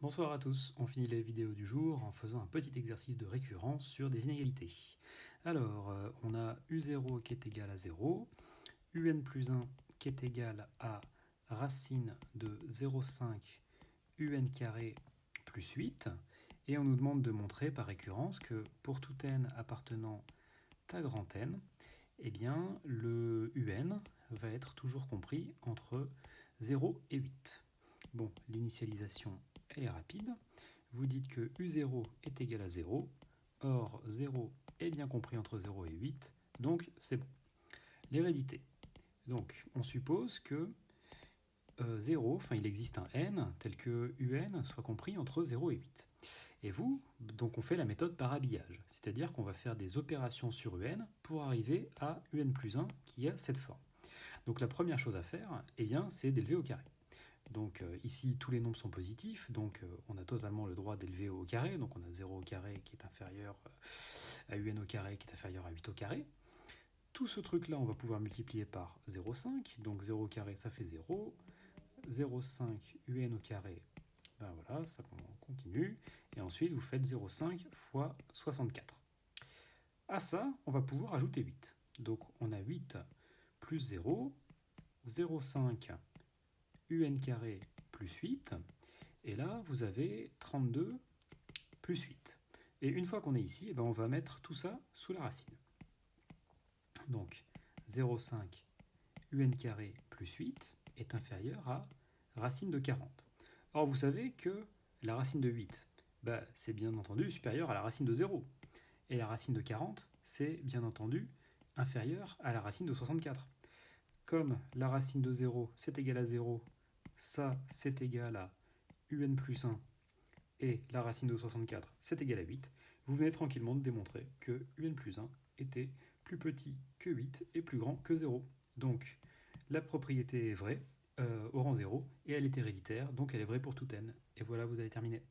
Bonsoir à tous, on finit les vidéos du jour en faisant un petit exercice de récurrence sur des inégalités. Alors, on a U0 qui est égal à 0, UN plus 1 qui est égal à racine de 0,5 UN carré plus 8, et on nous demande de montrer par récurrence que pour tout n appartenant à grand N, eh bien, le UN va être toujours compris entre 0 et 8. Bon, l'initialisation, elle est rapide. Vous dites que U0 est égal à 0. Or, 0 est bien compris entre 0 et 8. Donc, c'est bon. L'hérédité. Donc, on suppose que 0, enfin il existe un n tel que UN soit compris entre 0 et 8. Et vous, donc on fait la méthode par habillage, c'est-à-dire qu'on va faire des opérations sur UN pour arriver à UN plus 1 qui a cette forme. Donc la première chose à faire, eh bien, c'est d'élever au carré. Donc ici, tous les nombres sont positifs, donc on a totalement le droit d'élever au carré, donc on a 0 au carré qui est inférieur à UN au carré qui est inférieur à 8 au carré. Tout ce truc-là, on va pouvoir multiplier par 0,5, donc 0 au carré, ça fait 0, 0,5 UN au carré, ben voilà, ça continue, et ensuite vous faites 0,5 fois 64. À ça, on va pouvoir ajouter 8. Donc on a 8 plus 0, 0,5 UN carré plus 8, et là vous avez 32 plus 8. Et une fois qu'on est ici, eh ben on va mettre tout ça sous la racine. Donc 0,5 UN carré plus 8 est inférieur à racine de 40. Or vous savez que la racine de 8, bah, c'est bien entendu supérieur à la racine de 0. Et la racine de 40, c'est bien entendu inférieur à la racine de 64. Comme la racine de 0, c'est égal à 0, ça, c'est égal à UN plus 1, et la racine de 64, c'est égal à 8, vous venez tranquillement de démontrer que UN plus 1 était plus petit que 8 et plus grand que 0. Donc, la propriété est vraie au rang 0, et elle est héréditaire, donc elle est vraie pour tout n. Et voilà, vous avez terminé.